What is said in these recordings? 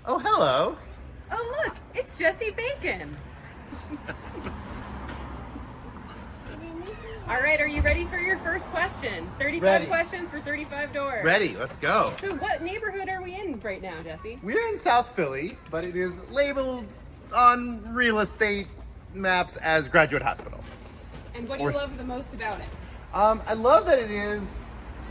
Oh, hello. Oh, look, it's Jesse Bacon. All right, are you ready for your first question? 35 Ready. questions for 35 doors. Ready, let's go. So what neighborhood are we in right now, Jesse? We're in South Philly, but it is labeled on real estate maps as Graduate Hospital. And what do you love the most about it? I love that it is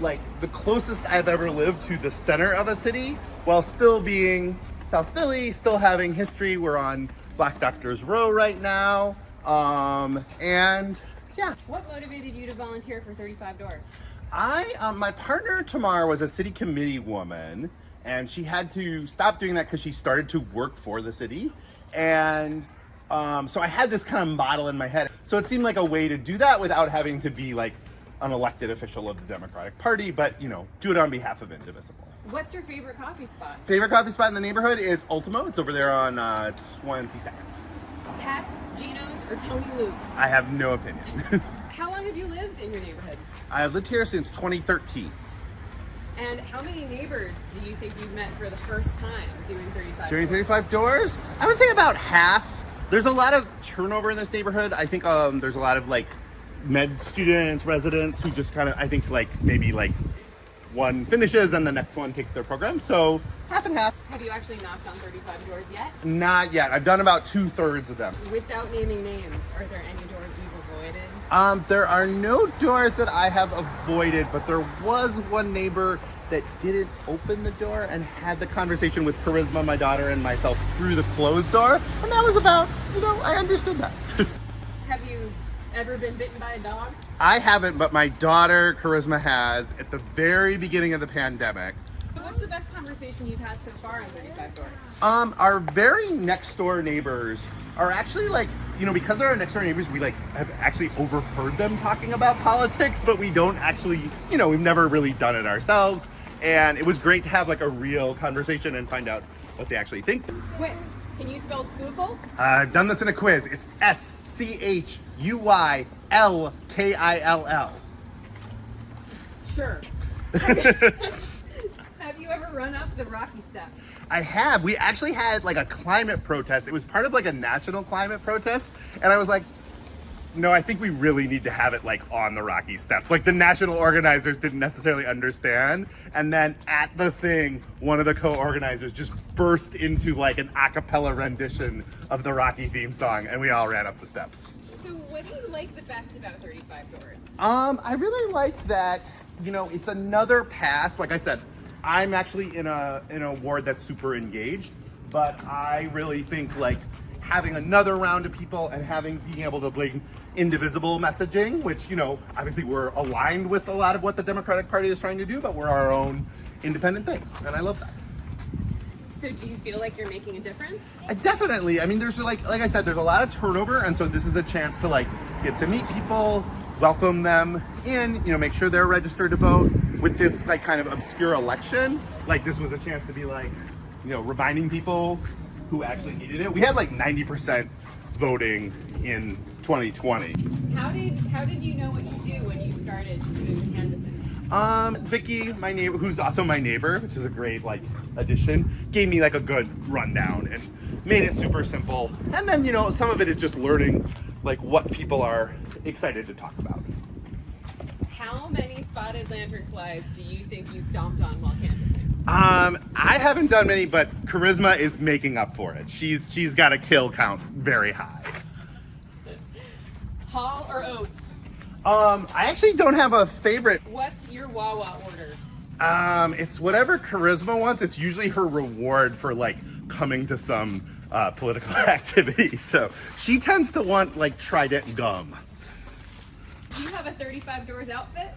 like the closest I've ever lived to the center of a city while still being South Philly, still having history. We're on Black Doctors Row right now. And yeah. What motivated you to volunteer for 35 doors? My partner Tamar was a city committee woman, and she had to stop doing that because she started to work for the city. And so I had this kind of model in my head. So it seemed like a way to do that without having to be like an elected official of the Democratic Party, but do it on behalf of Indivisible. What's your favorite coffee spot? Favorite coffee spot in the neighborhood is Ultimo. It's over there on 22nd. Pat's, Gino's, or Tony Luke's? I have no opinion. How long have you lived in your neighborhood? I have lived here since 2013. And how many neighbors do you think you've met for the first time doing 35 Doing doors? 35 doors? I would say about half. There's a lot of turnover in this neighborhood. I think there's a lot of like med students, residents who just kind of, I think maybe one finishes and the next one takes their program. So half and half. Have you actually knocked on 35 doors yet? Not yet. I've done about 2/3 of them. Without naming names, are there any doors you've avoided? There are no doors that I have avoided, but there was one neighbor that didn't open the door and had the conversation with Charisma, my daughter, and myself through the closed door. And that was about, I understood that. Have you ever been bitten by a dog? I haven't, but my daughter, Charisma, has at the very beginning of the pandemic. What's the best conversation you've had so far on 35 doors? Our very next door neighbors are actually because they're our next door neighbors, we have actually overheard them talking about politics, but we don't actually, we've never really done it ourselves. And it was great to have a real conversation and find out what they actually think. Wait, can you spell Schuylkill? I've done this in a quiz. It's SCHUYLKILL. Sure. Have you ever run up the Rocky Steps? I have. We actually had a climate protest. It was part of a national climate protest. And I was like, no, I think we really need to have it on the Rocky Steps. The national organizers didn't necessarily understand. And then at the thing, one of the co-organizers just burst into an a cappella rendition of the Rocky theme song. And we all ran up the steps. So what do you like the best about 35 doors? I really like that, it's another pass. Like I said, I'm actually in a ward that's super engaged, but I really think having another round of people and being able to bring indivisible messaging, which, obviously we're aligned with a lot of what the Democratic Party is trying to do, but we're our own independent thing. And I love that. So do you feel like you're making a difference? Definitely. I mean, there's like I said, there's a lot of turnover. And so this is a chance to get to meet people, welcome them in, make sure they're registered to vote. With this kind of obscure election, this was a chance to be reminding people who actually needed it. We had 90% voting in 2020. How did you know what to do when you started doing the canvassing? Vicky, my neighbor, who's also my neighbor, which is a great addition, gave me a good rundown and made it super simple. And then some of it is just learning what people are excited to talk about. How many spotted lanternflies do you think you stomped on while canvassing? I haven't done many, but Charisma is making up for it. She's got a kill count very high. Hall or Oats? I actually don't have a favorite. What's your Wawa order? It's whatever Charisma wants. It's usually her reward for coming to some political activity. So she tends to want Trident gum. Do you have a 35 doors outfit?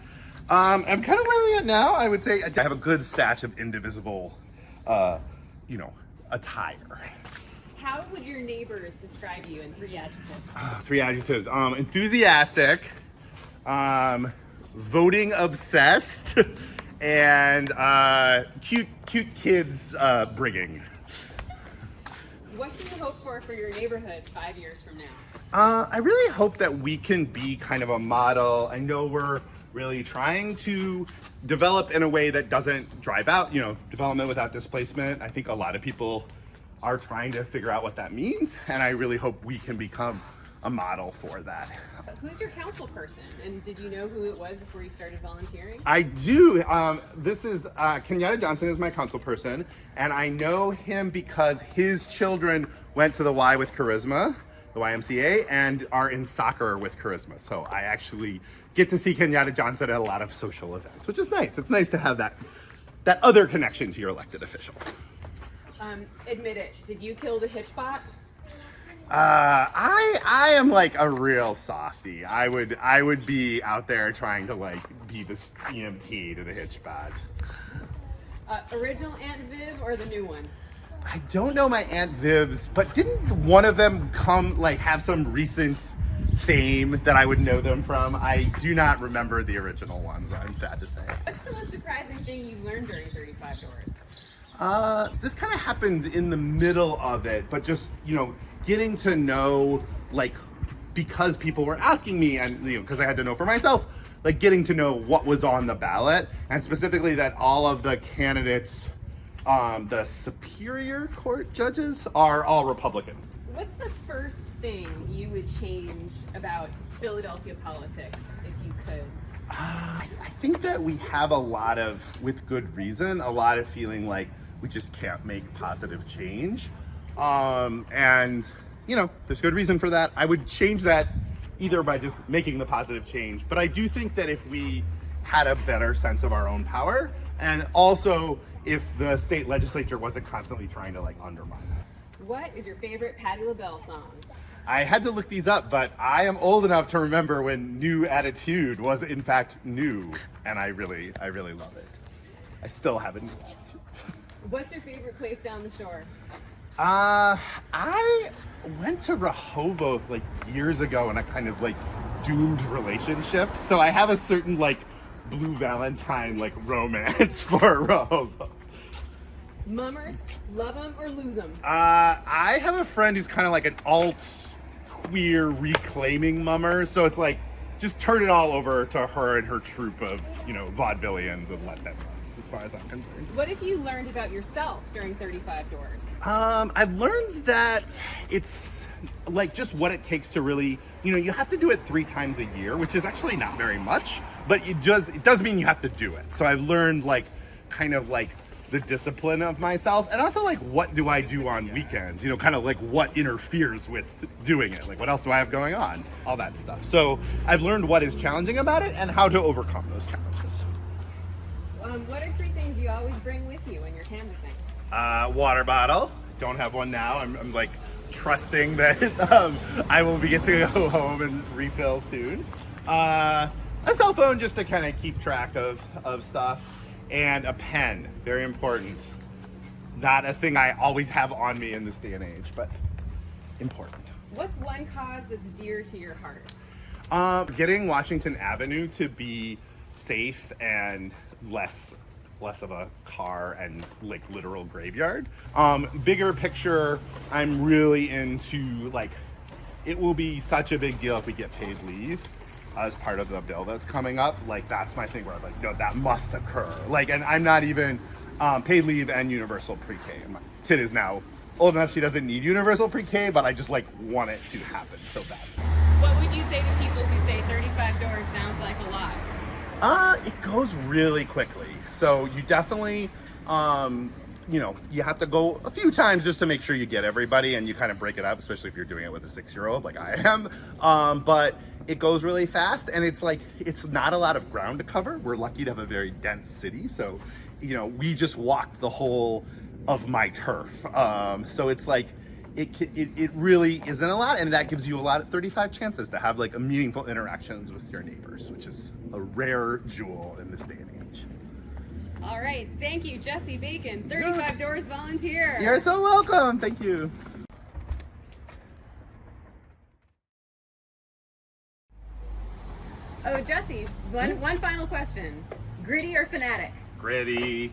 I'm kind of wearing it now. I would say I have a good stash of indivisible, attire. How would your neighbors describe you in 3 adjectives? 3 adjectives. Enthusiastic, voting obsessed, and cute kids bringing. What do you hope for your neighborhood 5 years from now? I really hope that we can be kind of a model. I know we're really trying to develop in a way that doesn't drive out, development without displacement. I think a lot of people are trying to figure out what that means, and I really hope we can become a model for that. Who's your council person, and did you know who it was before you started volunteering? I do. This is Kenyatta Johnson is my council person, and I know him because his children went to the Y with Charisma, the YMCA, and are in soccer with Charisma. So I actually get to see Kenyatta Johnson at a lot of social events, which is nice. It's nice to have that other connection to your elected official. Admit it. Did you kill the hitchbot? I am like a real softie. I would be out there trying to like be the EMT to the hitchbot. Original Aunt Viv or the new one? I don't know my Aunt Viv's, but didn't one of them come like have some recent fame that I would know them from? I do not remember the original ones, I'm sad to say. What's the most surprising thing you've learned during 35 Doors? This kind of happened in the middle of it, but just, getting to know, like, because people were asking me, and, because I had to know for myself, like, getting to know what was on the ballot, and specifically that all of the candidates, the Superior Court judges, are all Republicans. What's the first thing you would change about Philadelphia politics if you could? I think that we have with good reason, a lot of feeling like we just can't make positive change. And, there's good reason for that. I would change that either by just making the positive change. But I do think that if we had a better sense of our own power, and also if the state legislature wasn't constantly trying to undermine that. What is your favorite Patti LaBelle song? I had to look these up, but I am old enough to remember when New Attitude was in fact new, and I really love it. I still haven't. What's your favorite place down the shore? I went to Rehoboth years ago in a kind of doomed relationship, so I have a certain Blue Valentine romance for Rehoboth. Mummers, love them or lose them? I have a friend who's kind of like an alt queer reclaiming mummer, so it's just turn it all over to her and her troupe of vaudevillians and let them run, as far as I'm concerned. What have you learned about yourself during 35 Doors? I've learned that it's just what it takes to really, you have to do it 3 times a year, which is actually not very much, but it does mean you have to do it. So I've learned the discipline of myself, and also what do I do on weekends, what interferes with doing it, what else do I have going on, all that stuff. So I've learned what is challenging about it and how to overcome those challenges. What are 3 things you always bring with you when you're canvassing? Water bottle. Don't have one now. I'm trusting that I will get to go home and refill soon. A cell phone just to kind of keep track of stuff. And a pen, very important. Not a thing I always have on me in this day and age, but important. What's one cause that's dear to your heart? Getting Washington Avenue to be safe and less of a car and literal graveyard. Bigger picture, I'm really into it will be such a big deal if we get paid leave as part of the bill that's coming up. That's my thing where I'm no, that must occur. And I'm not even paid leave and universal pre-K. My kid is now old enough she doesn't need universal pre-K, but I just want it to happen so bad. What would you say to people who say 35 Doors sounds like a lot? It goes really quickly. So you definitely, you have to go a few times just to make sure you get everybody, and you kind of break it up, especially if you're doing it with a 6-year-old like I am. But it goes really fast, and it's not a lot of ground to cover. We're lucky to have a very dense city, so we just walked the whole of my turf. So it's it really isn't a lot, and that gives you a lot of 35 chances to have a meaningful interactions with your neighbors, which is a rare jewel in this day and age. All right, thank you, Jesse Bacon, 35 Doors volunteer. You're so welcome. Thank you. Oh, Jesse, one final question. Gritty or fanatic? Gritty.